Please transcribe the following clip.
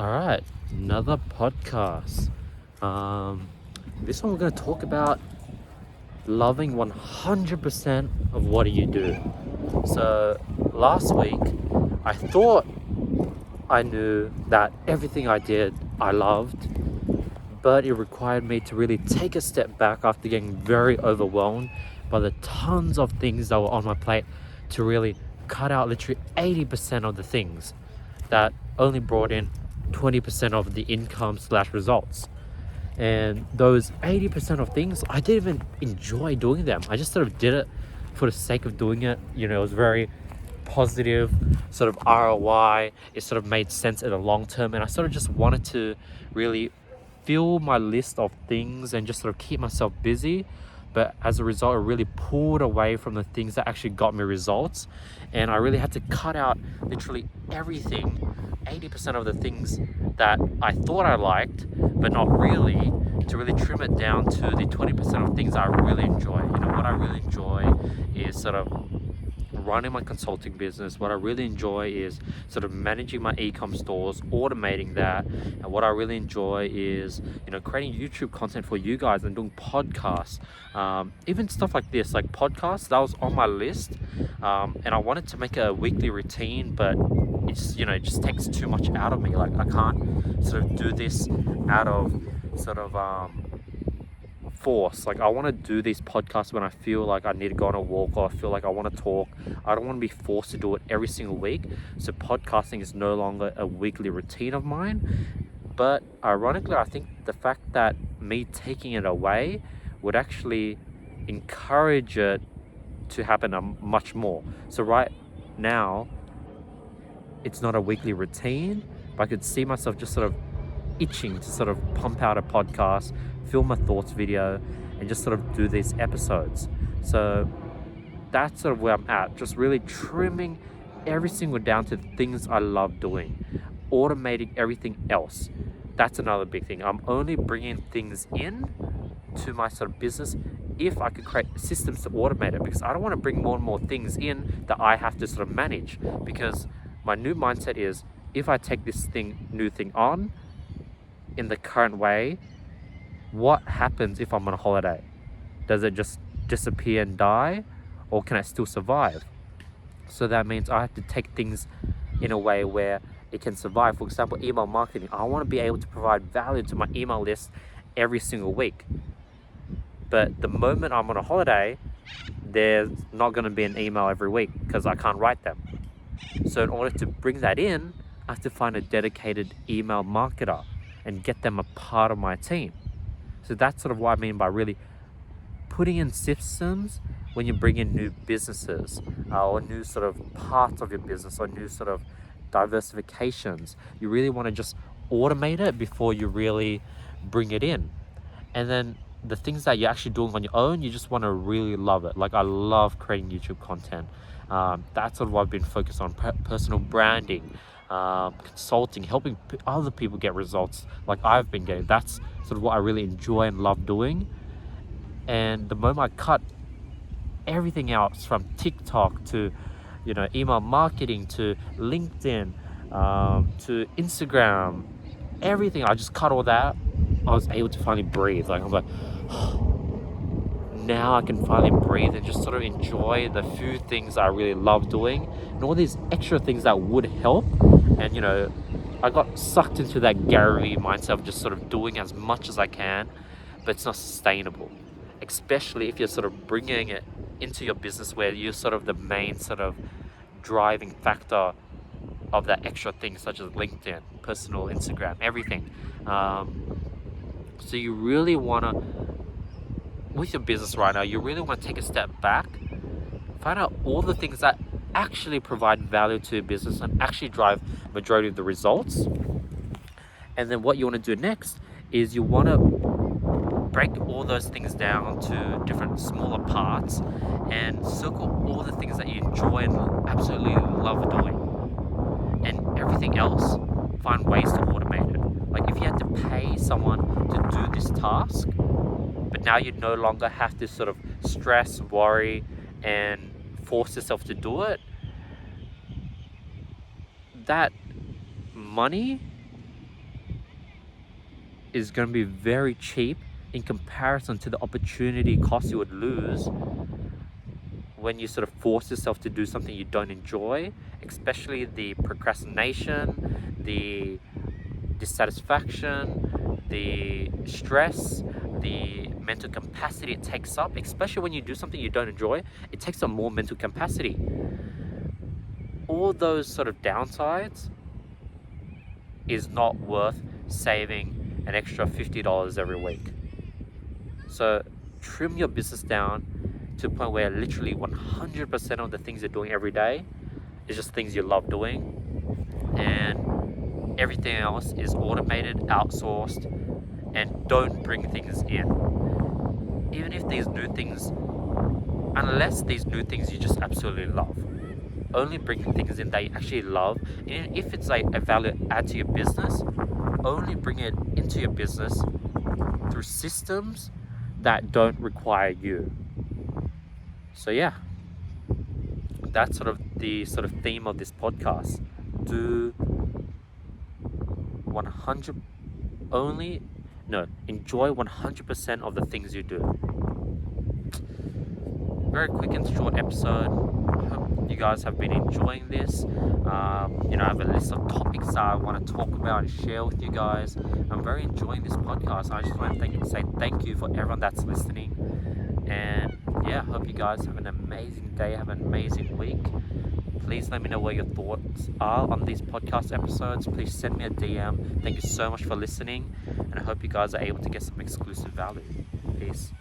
All right, another podcast. This one we're going to talk about loving 100% of what you do. So last week, I thought I knew that everything I did, I loved, but it required me to really take a step back after getting very overwhelmed by the tons of things that were on my plate to really cut out literally 80% of the things that only brought in 20% of the income slash results. And those 80% of things, I didn't even enjoy doing them. I just sort of did it for the sake of doing it. It was very positive sort of ROI. It sort of made sense in the long term. And I sort of just wanted to really fill my list of things and just sort of keep myself busy. But as a result, I really pulled away from the things that actually got me results. And I really had to cut out literally everything, 80% of the things that I thought I liked, but not really, to really trim it down to the 20% of things I really enjoy. What I really enjoy is sort of running my consulting business. What I really enjoy is sort of managing my e-com stores, automating that. And what I really enjoy is creating YouTube content for you guys and doing podcasts, even stuff like this, like podcasts. That was on my list, and I wanted to make a weekly routine, but it just takes too much out of me. Like, I can't sort of do this out of sort of force. Like, I want to do these podcasts when I feel like I need to go on a walk, or I feel like I want to talk. I don't want to be forced to do it every single week. So podcasting is no longer a weekly routine of mine. But ironically, I think the fact that me taking it away would actually encourage it to happen much more. So right now, it's not a weekly routine, but I could see myself just sort of itching to sort of pump out a podcast, film my thoughts video, and just sort of do these episodes. So that's sort of where I'm at, just really trimming every single down to the things I love doing, automating everything else. That's another big thing. I'm only bringing things in to my sort of business if I could create systems to automate it, because I don't want to bring more and more things in that I have to sort of manage. Because my new mindset is, if I take this new thing on in the current way, what happens if I'm on a holiday? Does it just disappear and die, or can I still survive? So that means I have to take things in a way where it can survive. For example, email marketing. I want to be able to provide value to my email list every single week. But the moment I'm on a holiday, there's not going to be an email every week because I can't write them. So in order to bring that in, I have to find a dedicated email marketer and get them a part of my team. So that's sort of what I mean by really putting in systems when you bring in new businesses, or new sort of parts of your business, or new sort of diversifications. You really want to just automate it before you really bring it in. And then the things that you're actually doing on your own, you just want to really love it. Like, I love creating YouTube content. That's sort of what I've been focused on: personal branding, consulting, helping other people get results like I've been getting. That's sort of what I really enjoy and love doing. And the moment I cut everything else, from TikTok to email marketing to LinkedIn, to Instagram, everything, I just cut all that. I was able to finally breathe. Like, I was like, now I can finally breathe and just sort of enjoy the few things I really love doing, and all these extra things that would help. And I got sucked into that Gary Vee mindset of just sort of doing as much as I can, but it's not sustainable, especially if you're sort of bringing it into your business where you're sort of the main sort of driving factor of that extra thing, such as LinkedIn, personal Instagram, everything. So you really want to, with your business right now, you really want to take a step back, find out all the things that actually provide value to your business and actually drive majority of the results. And then what you want to do next is you want to break all those things down to different smaller parts and circle all the things that you enjoy and absolutely love doing. And everything else, find ways to automate it. Like, if you had to pay someone to do this task, but now you no longer have to sort of stress, worry, and force yourself to do it, that money is going to be very cheap in comparison to the opportunity cost you would lose when you sort of force yourself to do something you don't enjoy, especially the procrastination, the dissatisfaction, the stress, the mental capacity it takes up, especially when you do something you don't enjoy, it takes up more mental capacity. All those sort of downsides is not worth saving an extra $50 every week. So trim your business down to a point where literally 100% of the things you're doing every day is just things you love doing, and everything else is automated, outsourced, and don't bring things in. Even if these new things, unless these new things you just absolutely love, only bring things in that you actually love. And if it's like a value add to your business, only bring it into your business through systems that don't require you. So yeah, that's sort of the theme of this podcast. Do 100 only no enjoy 100% of the things you do. Very quick and short episode. Hope you guys have been enjoying this. I have a list of topics that I want to talk about and share with you guys. I'm very enjoying this podcast. I just want to say thank you for everyone that's listening. And yeah, hope you guys have an amazing day, have an amazing week. Please let me know what your thoughts are on these podcast episodes. Please send me a DM. Thank you so much for listening, and I hope you guys are able to get some exclusive value. Peace.